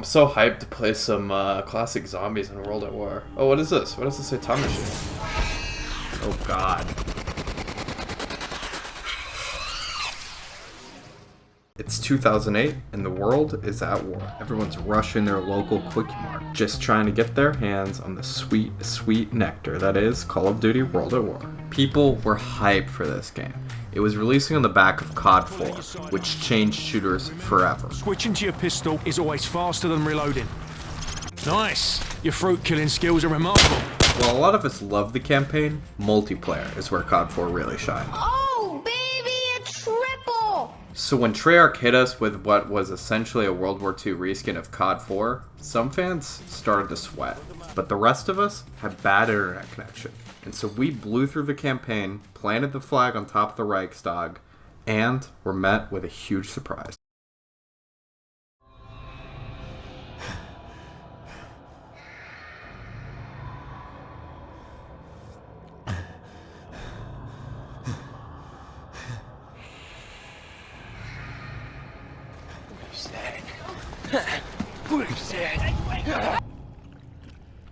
so hyped to play some classic zombies in World at War. Oh, what is this? What does this say? Time machine. Oh god. It's 2008 and the world is at war. Everyone's rushing their local quickie mart, just trying to get their hands on the sweet, sweet nectar that is Call of Duty World at War. People were hyped for this game. It was releasing on the back of COD 4, which changed shooters forever. Switching to your pistol is always faster than reloading. Nice! Your fruit killing skills are remarkable. While a lot of us love the campaign, multiplayer is where COD 4 really shined. Oh, baby, a triple! So when Treyarch hit us with what was essentially a World War II reskin of COD 4, some fans started to sweat, but the rest of us had bad internet connection. And so we blew through the campaign, planted the flag on top of the Reichstag, and were met with a huge surprise.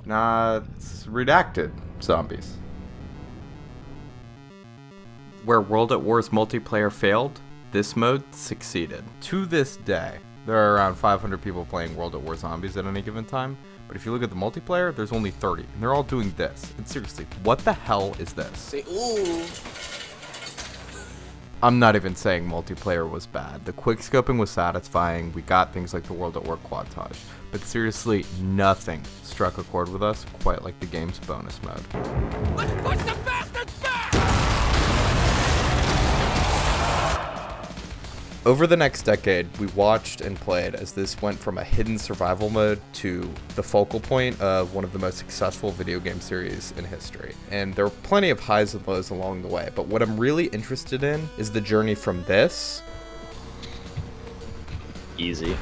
Nah, it's redacted zombies. Where World at War's multiplayer failed, this mode succeeded. To this day, there are around 500 people playing World at War Zombies at any given time, but if you look at the multiplayer, there's only 30, and they're all doing this. And seriously, what the hell is this? Say, ooh. I'm not even saying multiplayer was bad. The quickscoping was satisfying, we got things like the World at War quadtage, but seriously, nothing struck a chord with us quite like the game's bonus mode. Let's push the bastards back! Over the next decade, we watched and played as this went from a hidden survival mode to the focal point of one of the most successful video game series in history. And there were plenty of highs and lows along the way, but what I'm really interested in is the journey from this Easy.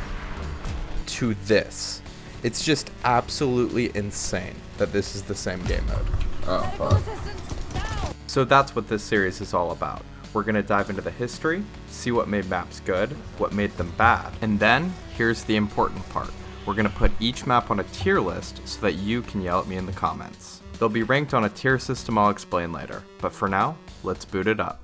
to this. It's just absolutely insane that this is the same game mode. Oh, fuck. So that's what this series is all about. We're going to dive into the history, see what made maps good, what made them bad, and then, here's the important part. We're going to put each map on a tier list so that you can yell at me in the comments. They'll be ranked on a tier system I'll explain later, but for now, let's boot it up.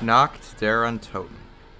Nacht der Untoten.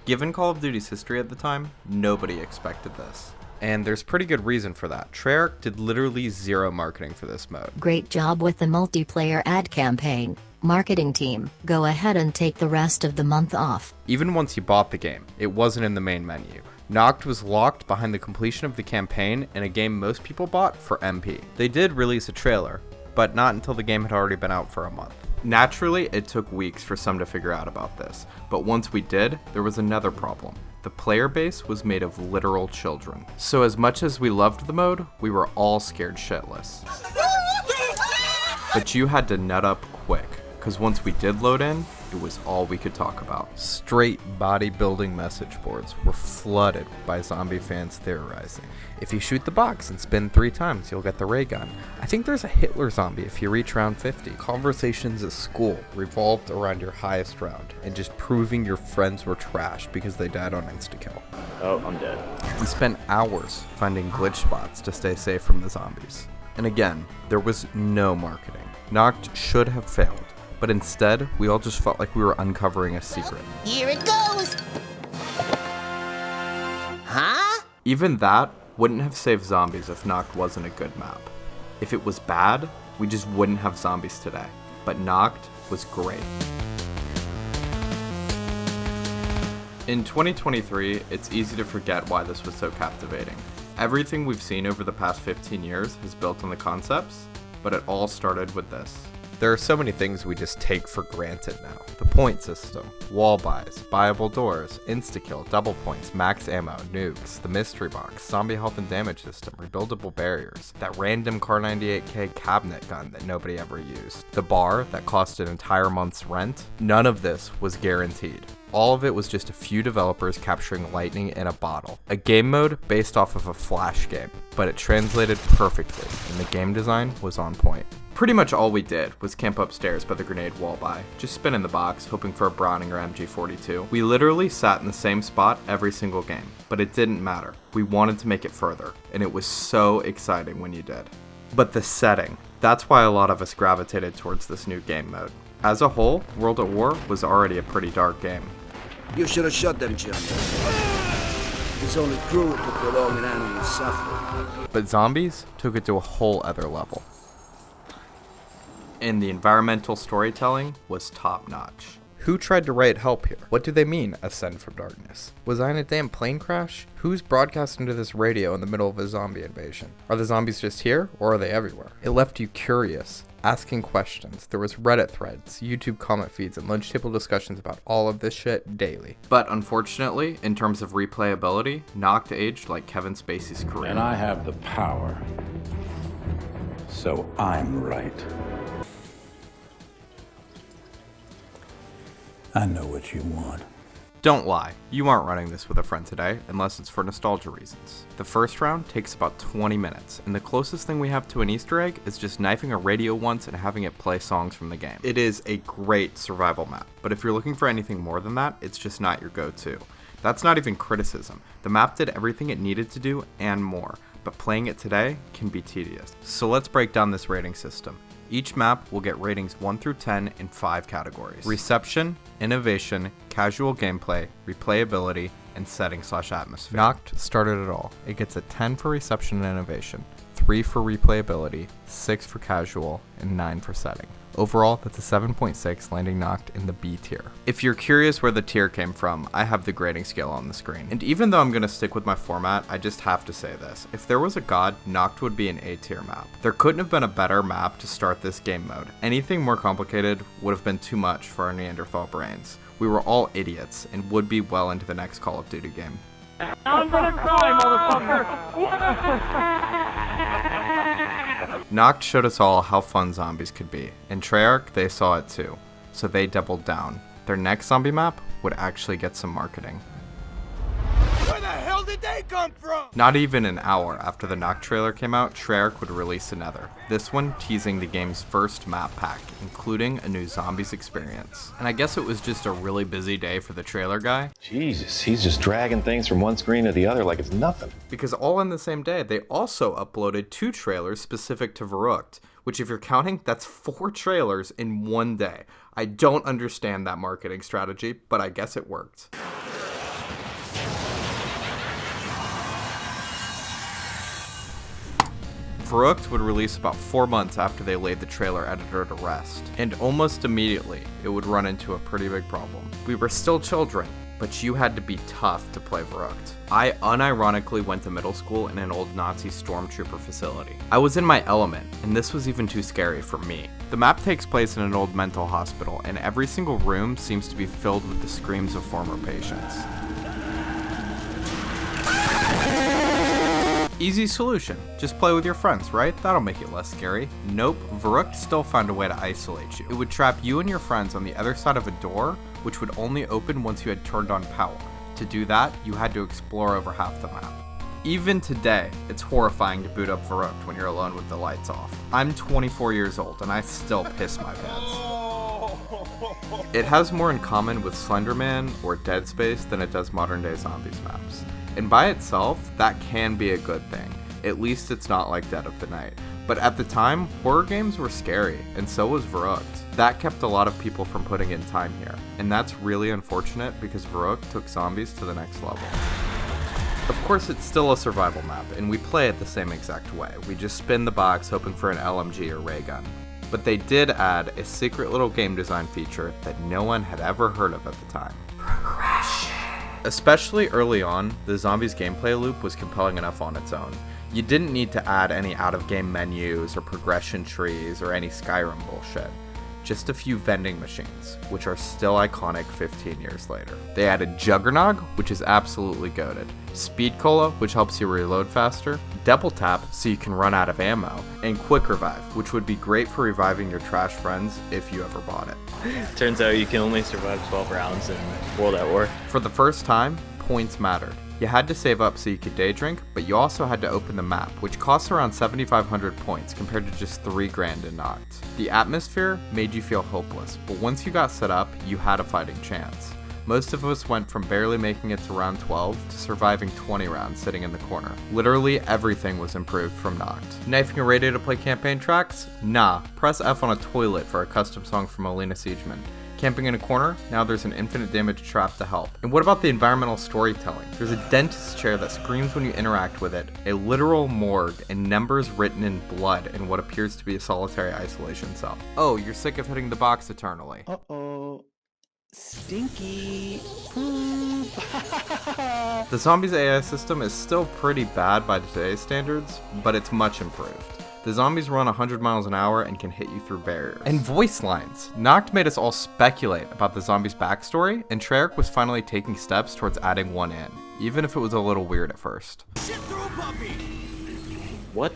Given Call of Duty's history at the time, nobody expected this. And there's pretty good reason for that. Treyarch did literally zero marketing for this mode. Great job with the multiplayer ad campaign. Marketing team, go ahead and take the rest of the month off. Even once you bought the game, it wasn't in the main menu. Nacht was locked behind the completion of the campaign in a game most people bought for MP. They did release a trailer, but not until the game had already been out for a month. Naturally, it took weeks for some to figure out about this, but once we did, there was another problem. The player base was made of literal children. So as much as we loved the mode, we were all scared shitless. But you had to nut up quick, because once we did load in, it was all we could talk about. Straight bodybuilding message boards were flooded by zombie fans theorizing. If you shoot the box and spin 3 times, you'll get the ray gun. I think there's a Hitler zombie if you reach round 50. Conversations at school revolved around your highest round and just proving your friends were trash because they died on insta-kill. Oh, I'm dead. We spent hours finding glitch spots to stay safe from the zombies. And again, there was no marketing. Nacht should have failed, but instead, we all just felt like we were uncovering a secret. Here it goes! Huh? Even that wouldn't have saved zombies if Nacht wasn't a good map. If it was bad, we just wouldn't have zombies today. But Nacht was great. In 2023, it's easy to forget why this was so captivating. Everything we've seen over the past 15 years is built on the concepts, but it all started with this. There are so many things we just take for granted now. The point system, wall buys, buyable doors, insta-kill, double points, max ammo, nukes, the mystery box, zombie health and damage system, rebuildable barriers, that random Kar 98K cabinet gun that nobody ever used, the bar that cost an entire month's rent. None of this was guaranteed. All of it was just a few developers capturing lightning in a bottle. A game mode based off of a Flash game, but it translated perfectly, and the game design was on point. Pretty much all we did was camp upstairs by the grenade wall by, just spin in the box, hoping for a Browning or MG42. We literally sat in the same spot every single game, but it didn't matter. We wanted to make it further, and it was so exciting when you did. But the setting, that's why a lot of us gravitated towards this new game mode. As a whole, World at War was already a pretty dark game. You should have shot them, Jim. It's only cruel to prolong an animal's suffering. But Zombies took it to a whole other level. And the environmental storytelling was top notch. Who tried to write help here? What do they mean, ascend from darkness? Was I in a damn plane crash? Who's broadcasting to this radio in the middle of a zombie invasion? Are the zombies just here, or are they everywhere? It left you curious, asking questions. There was Reddit threads, YouTube comment feeds, and lunch table discussions about all of this shit daily. But unfortunately, in terms of replayability, Noct aged like Kevin Spacey's career. And I have the power, so I'm right. I know what you want. Don't lie, you aren't running this with a friend today, unless it's for nostalgia reasons. The first round takes about 20 minutes, and the closest thing we have to an Easter egg is just knifing a radio once and having it play songs from the game. It is a great survival map, but if you're looking for anything more than that, it's just not your go-to. That's not even criticism. The map did everything it needed to do and more, but playing it today can be tedious. So let's break down this rating system. Each map will get ratings 1 through 10 in 5 categories: reception, innovation, casual gameplay, replayability, and setting/atmosphere. Noct started it all. It gets a 10 for reception and innovation, 3 for replayability, 6 for casual, and 9 for setting. Overall, that's a 7.6, landing Noct in the B tier. If you're curious where the tier came from, I have the grading scale on the screen. And even though I'm going to stick with my format, I just have to say this. If there was a god, Noct would be an A tier map. There couldn't have been a better map to start this game mode. Anything more complicated would have been too much for our Neanderthal brains. We were all idiots and would be well into the next Call of Duty game. I'm gonna cry, motherfucker! Noct showed us all how fun zombies could be, and Treyarch, they saw it too, so they doubled down. Their next zombie map would actually get some marketing. Where the hell did they come from? Not even an hour after the Noct trailer came out, Treyarch would release another, this one teasing the game's first map pack, including a new zombies experience. And I guess it was just a really busy day for the trailer guy. Jesus, he's just dragging things from one screen to the other like it's nothing. Because all in the same day, they also uploaded 2 trailers specific to Verrückt, which if you're counting, that's 4 trailers in one day. I don't understand that marketing strategy, but I guess it worked. Verrückt would release about 4 months after they laid the trailer editor to rest, and almost immediately, it would run into a pretty big problem. We were still children, but you had to be tough to play Verrückt. I unironically went to middle school in an old Nazi stormtrooper facility. I was in my element, and this was even too scary for me. The map takes place in an old mental hospital, and every single room seems to be filled with the screams of former patients. Easy solution. Just play with your friends, right? That'll make it less scary. Nope, Verrückt still found a way to isolate you. It would trap you and your friends on the other side of a door, which would only open once you had turned on power. To do that, you had to explore over half the map. Even today, it's horrifying to boot up Verrückt when you're alone with the lights off. I'm 24 years old and I still piss my pants. It has more in common with Slenderman or Dead Space than it does modern day zombies maps. And by itself, that can be a good thing. At least it's not like Dead of the Night. But at the time, horror games were scary, and so was Verrückt. That kept a lot of people from putting in time here. And that's really unfortunate because Verrückt took zombies to the next level. Of course, it's still a survival map, and we play it the same exact way. We just spin the box hoping for an LMG or ray gun. But they did add a secret little game design feature that no one had ever heard of at the time. Progression. Especially early on, the zombies gameplay loop was compelling enough on its own. You didn't need to add any out-of-game menus or progression trees or any Skyrim bullshit. Just a few vending machines, which are still iconic 15 years later. They added Juggernog, which is absolutely goated, Speed Cola, which helps you reload faster, Double Tap, so you can run out of ammo, and Quick Revive, which would be great for reviving your trash friends if you ever bought it. Turns out you can only survive 12 rounds in World at War. For the first time, points mattered. You had to save up so you could day drink, but you also had to open the map, which costs around 7,500 points compared to just 3 grand in Noct. The atmosphere made you feel hopeless, but once you got set up, you had a fighting chance. Most of us went from barely making it to round 12 to surviving 20 rounds sitting in the corner. Literally everything was improved from Noct. Knifing and ready to play campaign tracks? Nah, press F on a toilet for a custom song from Alina Siegeman. Camping in a corner? Now there's an infinite damage trap to help. And what about the environmental storytelling? There's a dentist chair that screams when you interact with it, a literal morgue, and numbers written in blood in what appears to be a solitary isolation cell. Oh, you're sick of hitting the box eternally. Uh-oh. Stinky poop. The Zombies AI system is still pretty bad by today's standards, but it's much improved. The zombies run 100 miles an hour and can hit you through barriers. And voice lines. Noct made us all speculate about the zombies' backstory, and Treyarch was finally taking steps towards adding one in, even if it was a little weird at first. What?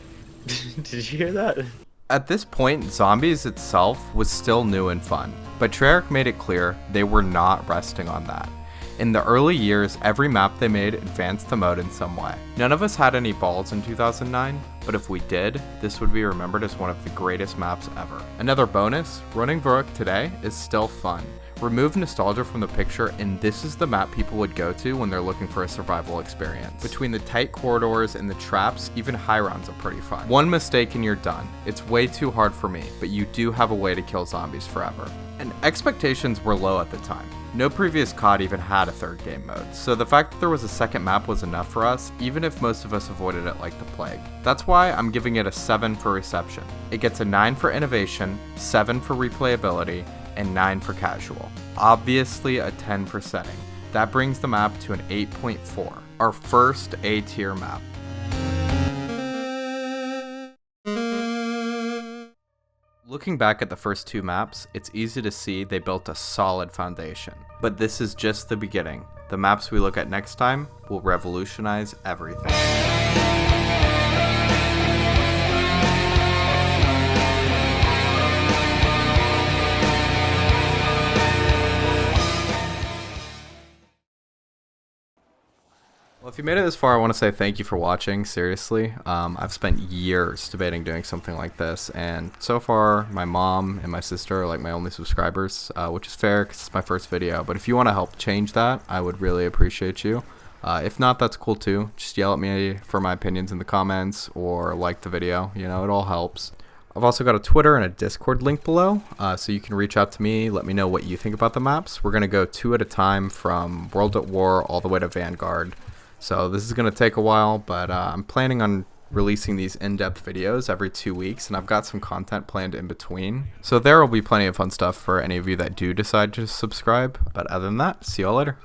Did you hear that? At this point, Zombies itself was still new and fun, but Treyarch made it clear they were not resting on that. In the early years, every map they made advanced the mode in some way. None of us had any balls in 2009, but if we did, this would be remembered as one of the greatest maps ever. Another bonus, running Varrock today is still fun. Remove nostalgia from the picture, and this is the map people would go to when they're looking for a survival experience. Between the tight corridors and the traps, even high rounds are pretty fun. One mistake and you're done. It's way too hard for me, but you do have a way to kill zombies forever. And expectations were low at the time. No previous COD even had a third game mode, so the fact that there was a second map was enough for us, even if most of us avoided it like the plague. That's why I'm giving it a 7 for reception. It gets a 9 for innovation, 7 for replayability, and 9 for casual. Obviously a 10 for setting. That brings the map to an 8.4, our first A tier map. Looking back at the first 2 maps, it's easy to see they built a solid foundation. But this is just the beginning. The maps we look at next time will revolutionize everything. Well, if you made it this far, I want to say thank you for watching, seriously. I've spent years debating doing something like this, and so far, my mom and my sister are like my only subscribers, which is fair because it's my first video, but if you want to help change that, I would really appreciate you. If not, that's cool too. Just yell at me for my opinions in the comments, or like the video, you know, it all helps. I've also got a Twitter and a Discord link below, so you can reach out to me, let me know what you think about the maps. We're going to go 2 at a time from World at War all the way to Vanguard. So this is going to take a while, but I'm planning on releasing these in-depth videos every 2 weeks, and I've got some content planned in between. So there will be plenty of fun stuff for any of you that do decide to subscribe. But other than that, see y'all later.